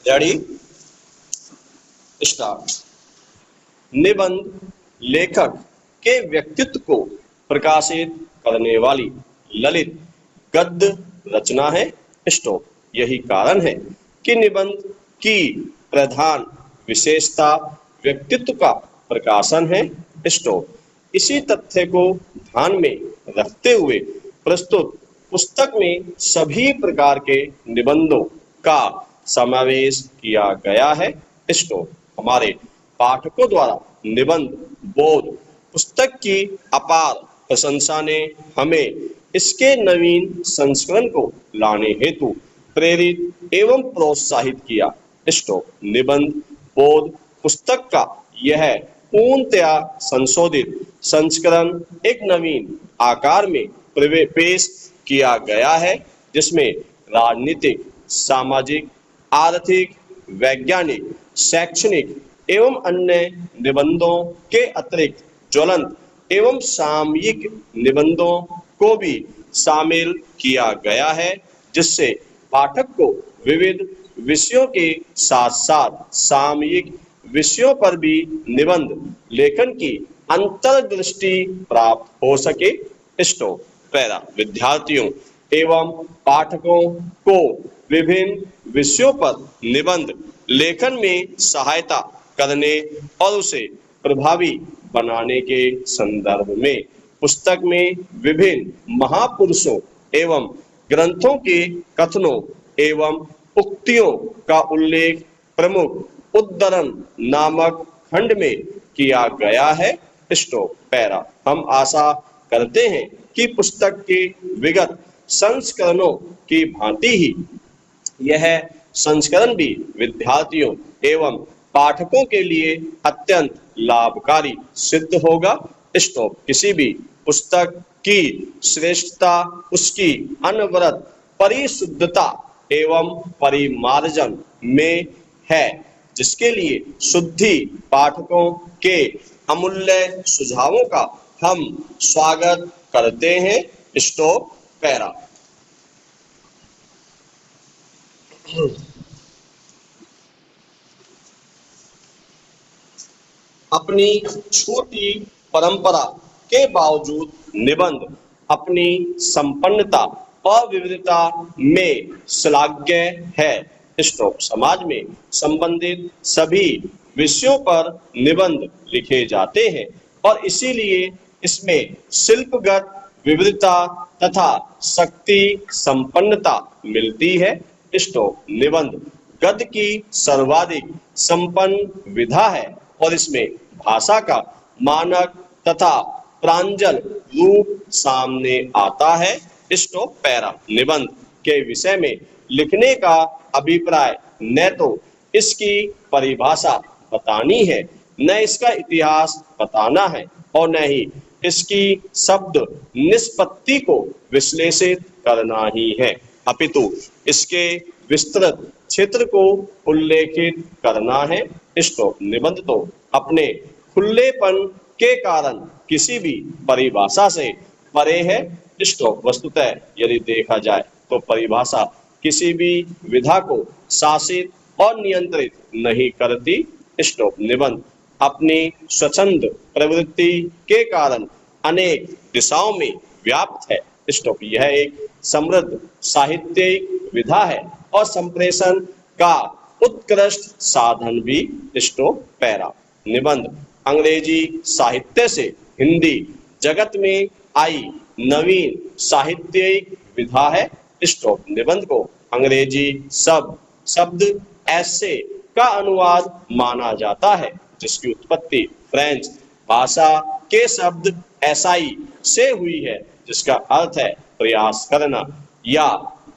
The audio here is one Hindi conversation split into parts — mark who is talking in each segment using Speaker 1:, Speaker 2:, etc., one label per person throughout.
Speaker 1: Ready start. निबंध लेखक के व्यक्तित्व को प्रकाशित करने वाली ललित गद्य रचना है। स्टॉप। यही कारण है कि निबंध की प्रधान विशेषता व्यक्तित्व का प्रकाशन है। स्टॉप। इसी तथ्य को ध्यान में रखते हुए प्रस्तुत पुस्तक में सभी प्रकार के निबंधों का समावेश किया गया है। स्टॉप। हमारे पाठकों द्वारा निबंध बोध पुस्तक की अपार प्रशंसा ने हमें इसके नवीन संस्करण को लाने हेतु प्रेरित एवं प्रोत्साहित किया। स्टॉप। निबंध बोध पुस्तक का यह पूर्णतया संशोधित संस्करण एक नवीन आकार में पेश किया गया है, जिसमें राजनीतिक, सामाजिक, आर्थिक, वैज्ञानिक, शैक्षणिक एवं अन्य निबंधों के अतिरिक्त ज्वलंत एवं सामयिक निबंधों को भी शामिल किया गया है, जिससे पाठक को विविध विषयों के साथ साथ सामयिक विषयों पर भी निबंध लेखन की अंतर्दृष्टि प्राप्त हो सके। स्टॉप। पैरा। विद्यार्थियों एवं पाठकों को विभिन्न विषयों पर निबंध लेखन में सहायता करने और उसे प्रभावी बनाने के संदर्भ में पुस्तक में विभिन्न महापुरुषों एवं ग्रंथों के कथनों एवं उक्तियों का उल्लेख प्रमुख उद्धरण नामक खंड में किया गया है। स्टॉप। पैरा। हम आशा करते हैं कि पुस्तक के विगत संस्करणों की भांति ही यह संस्करण भी विद्यार्थियों एवं पाठकों के लिए अत्यंत लाभकारी सिद्ध होगा। स्टॉप। किसी भी पुस्तक की श्रेष्ठता उसकी अनवरत परिशुद्धता एवं परिमार्जन में है, जिसके लिए शुद्धि पाठकों के अमूल्य सुझावों का हम स्वागत करते हैं। स्टॉप। पैरा। अपनी छोटी परंपरा के बावजूद निबंध अपनी संपन्नता और विविधता में श्लाघ्य है। स्टॉप। समाज में संबंधित सभी विषयों पर निबंध लिखे जाते हैं और इसीलिए इसमें शिल्पगत विविधता तथा शक्ति संपन्नता मिलती है। स्टॉप। निबंध गद्य की सर्वाधिक संपन्न विधा है और इसमें भाषा का मानक तथा प्रांजल रूप सामने आता है। स्टॉप। पैरा। निबंध के विषय में लिखने का अभिप्राय न तो इसकी परिभाषा बतानी है, न इसका इतिहास बताना है और न ही इसकी शब्द निष्पत्ति को विश्लेषित करना ही है, अपितु इसके विस्तृत क्षेत्र को उल्लेखित करना है। स्टॉप। निबंध तो अपने खुलेपन के कारण किसी भी परिभाषा से परे है। स्टॉप। वस्तुतः यदि देखा जाए तो परिभाषा किसी भी विधा को शासित और नियंत्रित नहीं करती। स्टॉप। निबंध अपनी स्वच्छंद प्रवृत्ति के कारण अनेक दिशाओं में व्याप्त है। स्टॉप। यह एक समृद्ध साहित्यिक विधा है और संप्रेषण का उत्कृष्ट साधन भी। स्टॉप। पैरा। निबंध अंग्रेजी साहित्य से हिंदी जगत में आई नवीन साहित्यिक विधा है। स्टॉप। निबंध को अंग्रेजी शब्द ऐसे का अनुवाद माना जाता है, जिसकी उत्पत्ति फ्रेंच भाषा के शब्द एसाई से हुई है, जिसका अर्थ है प्रयास करना या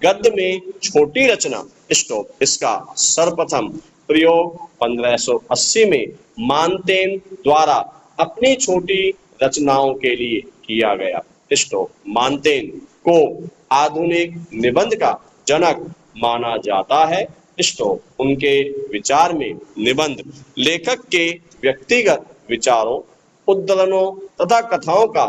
Speaker 1: गद्य में छोटी रचना। स्टॉप। इसका सर्वप्रथम प्रयोग 1580 में मानतेन द्वारा अपनी छोटी रचनाओं के लिए किया गया। स्टॉप। मानतेन को आधुनिक निबंध का जनक माना जाता है। स्टॉप। उनके विचार में निबंध लेखक के व्यक्तिगत विचारों, उद्धरणों तथा कथाओं का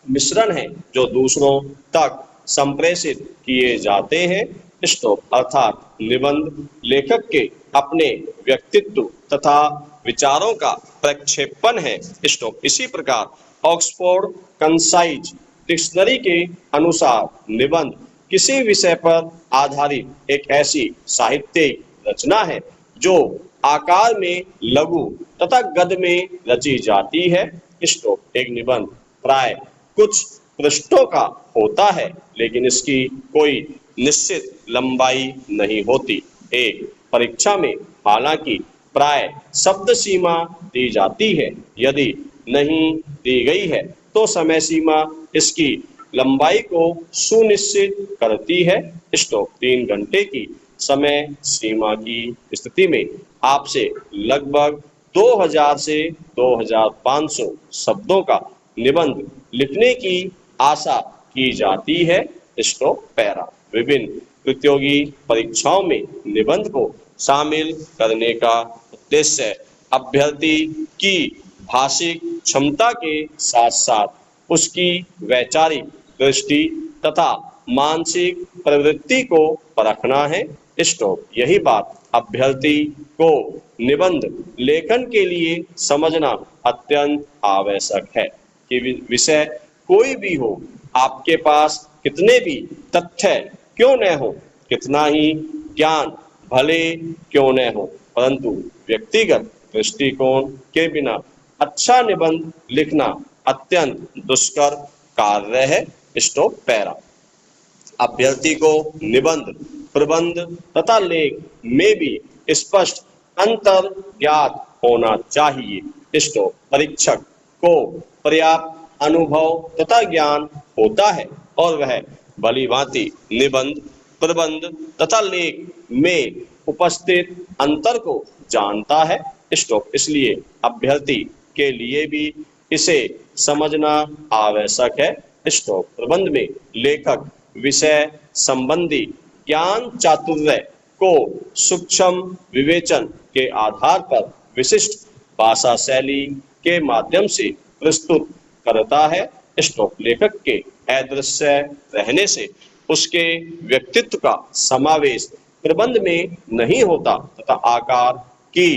Speaker 1: मिश्रण है, जो दूसरों तक संप्रेषित किए जाते हैं। स्टॉप। अर्थात निबंध लेखक के अपने व्यक्तित्व तथा विचारों का प्रक्षेपण है। स्टॉप। इसी प्रकार ऑक्सफोर्ड कंसाइज डिक्शनरी के अनुसार निबंध किसी विषय पर आधारित एक ऐसी साहित्यिक रचना है जो आकार में लघु तथा गद्य में रची जाती है। स्टॉप। एक निबंध प्राय कुछ पृष्ठों का होता है, लेकिन इसकी कोई निश्चित लंबाई नहीं होती। एक परीक्षा में हालांकि प्राय शब्द सीमा दी जाती है, यदि नहीं दी गई है तो समय सीमा इसकी लंबाई को सुनिश्चित करती है। स्टॉप। 3 घंटे की समय सीमा की स्थिति में आपसे लगभग 2000 से 2500 शब्दों का निबंध लिखने की आशा की जाती है। स्टॉप। पैरा। विभिन्न प्रतियोगी परीक्षाओं में निबंध को शामिल करने का उद्देश्य अभ्यर्थी की भाषिक क्षमता के साथ साथ उसकी वैचारिक दृष्टि तथा मानसिक प्रवृत्ति को परखना है। स्टॉप। यही बात अभ्यर्थी को निबंध लेखन के लिए समझना अत्यंत आवश्यक है कि विषय कोई भी हो, आपके पास कितने भी तथ्य क्यों न हो, कितना ही ज्ञान भले क्यों न हो, परंतु व्यक्तिगत दृष्टिकोण के बिना अच्छा निबंध लिखना अत्यंत दुष्कर कार्य है। स्टॉप। पैरा। अभ्यर्थी को निबंध, प्रबंध तथा लेख में भी स्पष्ट अंतर ज्ञात होना चाहिए। स्टॉप। परीक्षक को पर्याप्त अनुभव तथा ज्ञान होता है और वह भली भांति निबंध, प्रबंध तथा लेख में उपस्थित अंतर को जानता है। स्टॉप। इसलिए अभ्यर्थी के लिए भी इसे समझना आवश्यक है। स्टॉप। प्रबंध में लेखक विषय संबंधी ज्ञान चातुर्य को सूक्ष्म विवेचन के आधार पर विशिष्ट भाषा शैली के माध्यम से प्रस्तुत करता है। स्टॉप। लेखक के अदृश्य रहने से उसके व्यक्तित्व का समावेश प्रबंध में नहीं होता तथा आकार की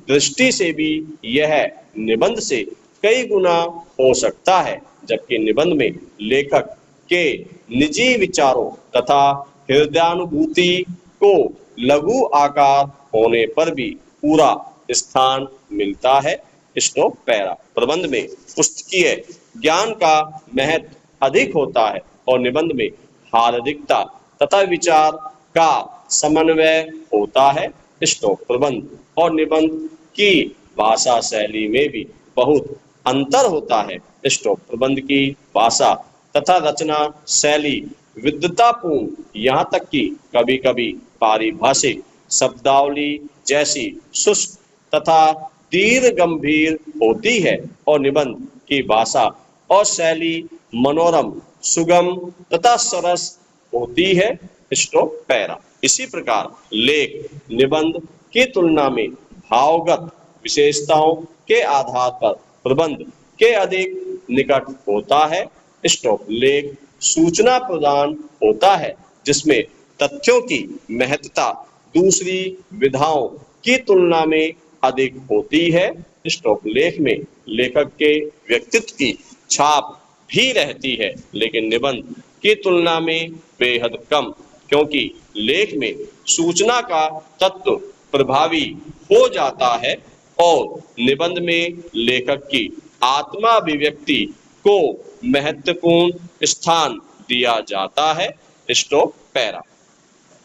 Speaker 1: दृष्टि से भी यह निबंध से कई गुना हो सकता है, जबकि निबंध में लेखक के निजी विचारों तथा हृदयानुभूति को लघु आकार होने पर भी पूरा स्थान मिलता है। स्टॉप। पैरा। प्रबंध में पुस्तकीय ज्ञान का महत्व अधिक होता है और निबंध में हार्दिकता तथा विचार का समन्वय होता है। स्टॉप। प्रबंध और निबंध की भाषा शैली में भी बहुत अंतर होता है। स्टॉप। प्रबंध की भाषा तथा रचना शैली विद्वतापूर्ण, यहाँ तक कि कभी कभी पारिभाषिक शब्दावली जैसी शुष्क तथा दीर्घ गंभीर होती है और निबंध की भाषा और शैली मनोरम, सुगम तथा सरस होती है। स्टॉप। पैरा। इसी प्रकार लेख निबंध की तुलना में भावगत विशेषताओं के आधार पर प्रबंध के अधिक निकट होता है। स्टॉप। लेख सूचना प्रदान होता है जिसमें तथ्यों की महत्ता दूसरी विधाओं की तुलना में अधिक होती है। स्टॉप। लेख में लेखक के व्यक्तित्व की छाप भी रहती है, लेकिन निबंध की तुलना में बेहद कम, क्योंकि लेख में सूचना का तत्व प्रभावी हो जाता है और निबंध में लेखक की आत्मा अभिव्यक्ति को महत्वपूर्ण स्थान दिया जाता है। स्टॉप। पैरा।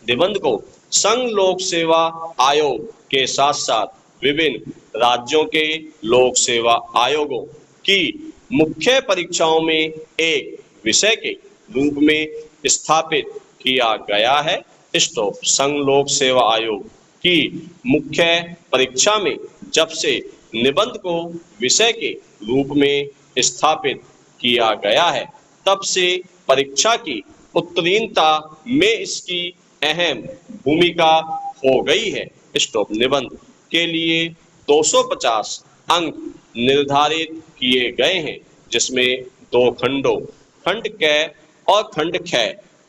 Speaker 1: निबंध को संघ लोक सेवा आयोग के साथ साथ विभिन्न राज्यों के लोक सेवा आयोगों की मुख्य परीक्षाओं में एक विषय के रूप में स्थापित किया गया है। स्टॉप। संघ लोक सेवा आयोग की मुख्य परीक्षा में जब से निबंध को विषय के रूप में स्थापित किया गया है, तब से परीक्षा की उत्तीर्णता में इसकी अहम भूमिका हो गई है। स्टॉप। निबंध के लिए 250 अंक निर्धारित किए गए हैं, जिसमें 2 खंडों, खंड क और खंड ख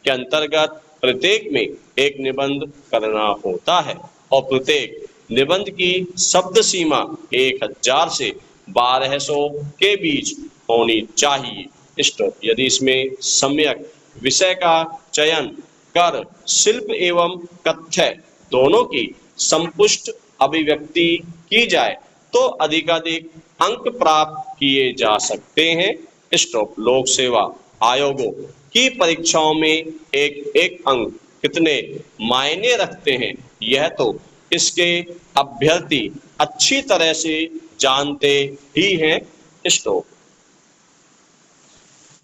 Speaker 1: के अंतर्गत प्रत्येक में एक निबंध करना होता है और प्रत्येक निबंध की शब्द सीमा 1000 से 1200 के बीच होनी चाहिए। स्टॉप। यदि इसमें सम्यक विषय का चयन कर शिल्प एवं कथ्य दोनों की संपुष्ट अभिव्यक्ति की जाए तो अधिकाधिक अंक प्राप्त किए जा सकते हैं। स्टॉप। लोक सेवा आयोगों की परीक्षाओं में एक एक अंक कितने मायने रखते हैं यह तो इसके अभ्यर्थी अच्छी तरह से जानते ही हैं। स्टॉप।